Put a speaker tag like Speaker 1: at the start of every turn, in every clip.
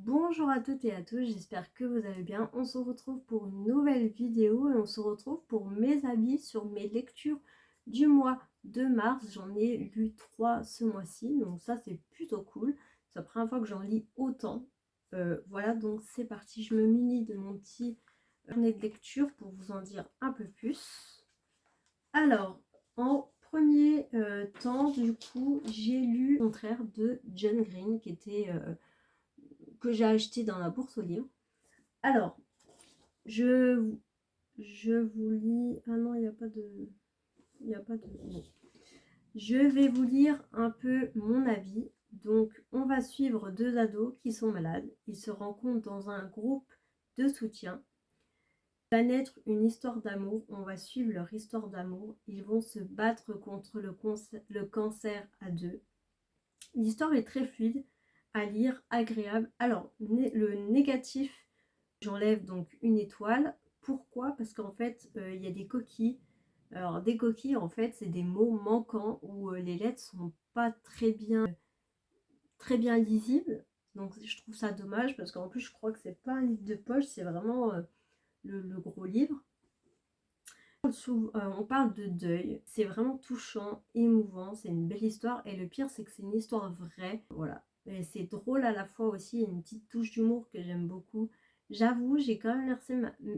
Speaker 1: Bonjour à toutes et à tous, j'espère que vous allez bien. On se retrouve pour une nouvelle vidéo et on se retrouve pour mes avis sur mes lectures du mois de mars. J'en ai lu 3 ce mois-ci, donc ça c'est plutôt cool. C'est la première fois que j'en lis autant. Voilà, donc c'est parti, je me munis de mon petit carnet de lecture pour vous en dire un peu plus. Alors, en premier temps, du coup, j'ai lu Le contraire de John Green qui était... que j'ai acheté dans la bourse aux livres. Alors, je vous lis... Ah non, il n'y a pas de... Il n'y a pas de... Bon. Je vais vous lire un peu mon avis. Donc, on va suivre 2 ados qui sont malades. Ils se rencontrent dans un groupe de soutien. Il va naître une histoire d'amour. On va suivre leur histoire d'amour. Ils vont se battre contre le cancer à deux. L'histoire est très fluide à lire, agréable. Alors, le négatif, j'enlève donc une étoile. Pourquoi? Parce qu'en fait, il y a des coquilles. Alors, des coquilles, en fait, c'est des mots manquants où les lettres sont pas très bien lisibles. Donc, je trouve ça dommage parce qu'en plus, je crois que c'est pas un livre de poche, c'est vraiment le gros livre. On parle de deuil, c'est vraiment touchant, émouvant, c'est une belle histoire et le pire c'est que c'est une histoire vraie, voilà. Et c'est drôle à la fois aussi, il y a une petite touche d'humour que j'aime beaucoup. J'avoue, j'ai quand même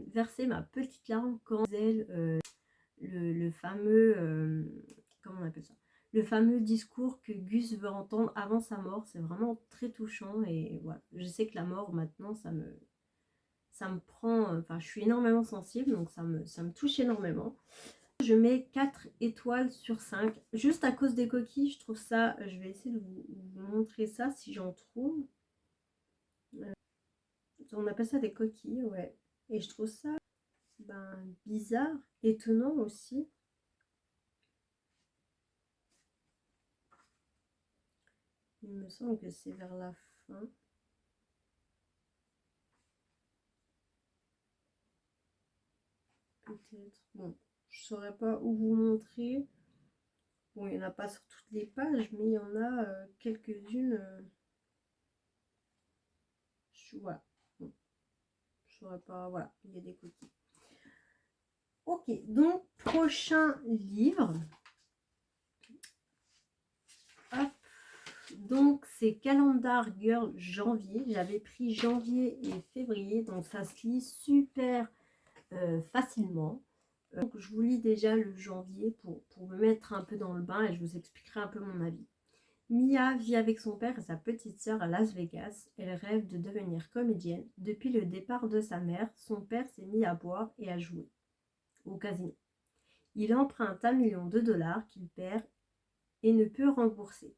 Speaker 1: versé ma petite larme quand le fameux, comment on appelle ça, le fameux discours que Gus veut entendre avant sa mort, c'est vraiment très touchant et voilà. Je sais que la mort maintenant ça me prend, enfin je suis énormément sensible donc ça me touche énormément. Je mets 4 étoiles sur 5 juste à cause des coquilles. Je trouve ça, je vais essayer de vous montrer ça si j'en trouve. On appelle ça des coquilles, ouais, et je trouve ça bizarre, étonnant aussi. Il me semble que c'est vers la fin. Peut-être. Bon, je saurais pas où vous montrer. Bon, il n'y en a pas sur toutes les pages, mais il y en a quelques-unes. Voilà. Bon, je saurais pas. Voilà, il y a des coquilles. Ok, donc prochain livre. Hop. Donc c'est Calendar Girl janvier. J'avais pris janvier et février, donc ça se lit super facilement. Donc je vous lis déjà le janvier pour me mettre un peu dans le bain et je vous expliquerai un peu mon avis. Mia vit avec son père et sa petite sœur à Las Vegas. Elle rêve de devenir comédienne. Depuis le départ de sa mère, son père s'est mis à boire et à jouer au casino. Il emprunte $1 million qu'il perd et ne peut rembourser.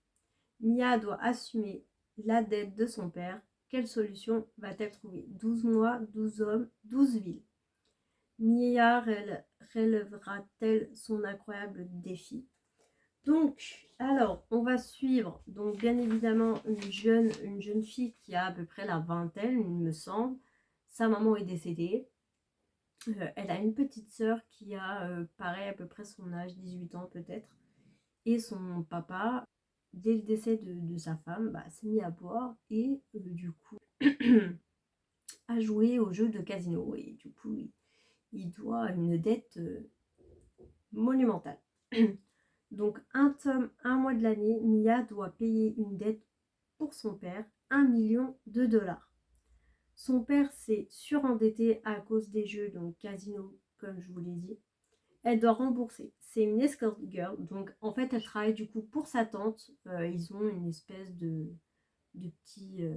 Speaker 1: Mia doit assumer la dette de son père. Quelle solution va-t-elle trouver? 12 mois, 12 hommes, 12 villes. Mia relèvera-t-elle son incroyable défi? Donc, alors, on va suivre, donc bien évidemment, une jeune fille qui a à peu près la vingtaine, il me semble. Sa maman est décédée. Elle a une petite sœur qui a, pareil, à peu près son âge, 18 ans peut-être. Et son papa, dès le décès de sa femme, s'est mis à boire et du coup a joué au jeu de casino. Et du coup, il doit une dette monumentale. Donc, un tome, un mois de l'année, Mia doit payer une dette pour son père, $1 million. Son père s'est surendetté à cause des jeux, donc casino, comme je vous l'ai dit. Elle doit rembourser. C'est une escort girl, donc en fait elle travaille du coup pour sa tante. Ils ont une espèce de petit,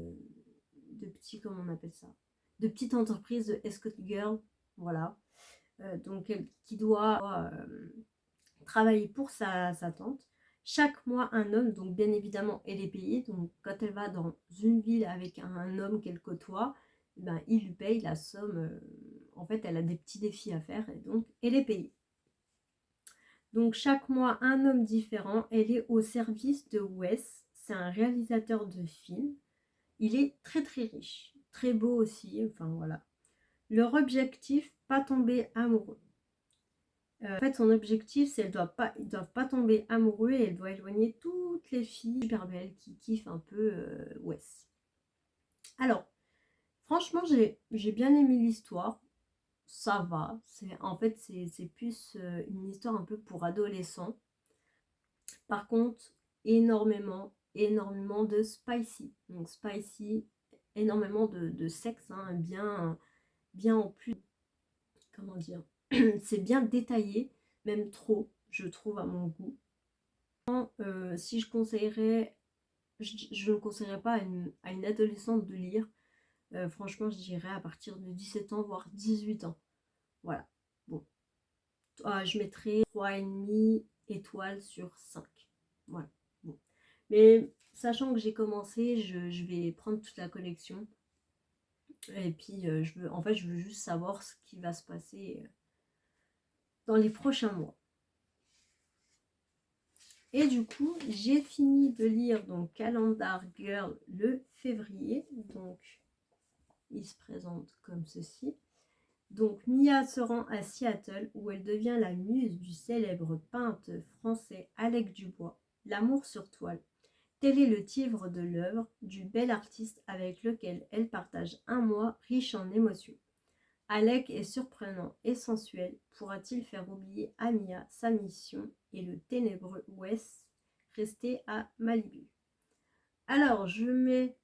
Speaker 1: comment on appelle ça, de petite entreprise de escort girl, voilà. Donc qui doit travailler pour sa tante. Chaque mois un homme, donc bien évidemment elle est payée. Donc quand elle va dans une ville avec un homme qu'elle côtoie, il lui paye la somme. En fait elle a des petits défis à faire et donc elle est payée. Donc chaque mois, un homme différent. Elle est au service de Wes. C'est un réalisateur de films. Il est très très riche. Très beau aussi. Enfin voilà. Leur objectif, pas tomber amoureux. En fait, son objectif, c'est ils doivent pas tomber amoureux et elle doit éloigner toutes les filles super belles qui kiffent un peu Wes. Alors, Franchement, j'ai bien aimé l'histoire. Ça va. En fait, c'est plus une histoire un peu pour adolescents. Par contre, énormément de spicy. Donc spicy, énormément de sexe, hein, bien en plus, comment dire, c'est bien détaillé, même trop, je trouve, à mon goût. Si je conseillerais, je ne conseillerais pas à une adolescente de lire. Franchement, je dirais à partir de 17 ans, voire 18 ans. Voilà. Bon. Je mettrais 3,5 étoiles sur 5. Voilà. Bon. Mais sachant que j'ai commencé, je vais prendre toute la collection. Et puis, en fait, je veux juste savoir ce qui va se passer dans les prochains mois. Et du coup, j'ai fini de lire donc Calendar Girl le février. Donc, il se présente comme ceci. Donc, Mia se rend à Seattle où elle devient la muse du célèbre peintre français Alec Dubois. L'amour sur toile. Tel est le titre de l'œuvre du bel artiste avec lequel elle partage un mois riche en émotions. Alec est surprenant et sensuel. Pourra-t-il faire oublier à Mia sa mission et le ténébreux Wes resté à Malibu? Alors, je mets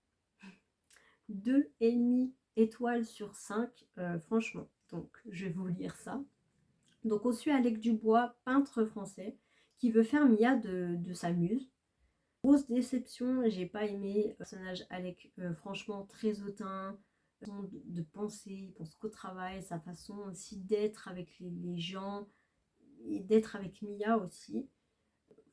Speaker 1: 2,5 étoiles sur 5, franchement. Donc, je vais vous lire ça. Donc, on suit Alec Dubois, peintre français, qui veut faire Mia de sa muse. Grosse déception, j'ai pas aimé le personnage Alec, franchement très hautain, de penser, il pense qu'au travail, sa façon aussi d'être avec les gens, et d'être avec Mia aussi.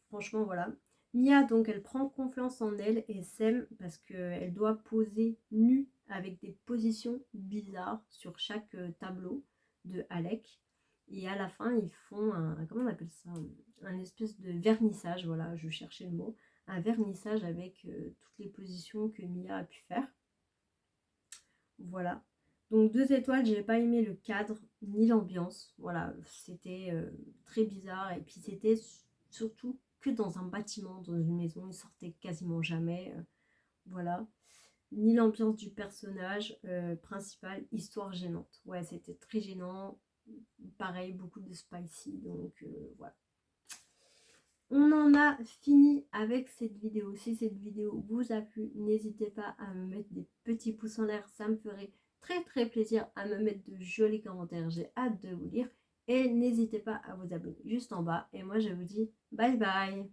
Speaker 1: Franchement, voilà. Mia, donc, elle prend confiance en elle et s'aime parce qu'elle doit poser nue avec des positions bizarres sur chaque tableau de Alec. Et à la fin, ils font comment on appelle ça? Un espèce de vernissage, voilà, je cherchais le mot. Un vernissage avec toutes les positions que Mia a pu faire. Voilà. Donc 2 étoiles, j'ai pas aimé le cadre ni l'ambiance. Voilà, c'était très bizarre. Et puis c'était surtout que dans un bâtiment, dans une maison. Il sortait quasiment jamais. Voilà. Ni l'ambiance du personnage principal, histoire gênante. Ouais, c'était très gênant. Pareil, beaucoup de spicy. Donc voilà. On en a fini avec cette vidéo. Si cette vidéo vous a plu, n'hésitez pas à me mettre des petits pouces en l'air. Ça me ferait très plaisir à me mettre de jolis commentaires. J'ai hâte de vous lire. Et n'hésitez pas à vous abonner juste en bas. Et moi, je vous dis bye bye.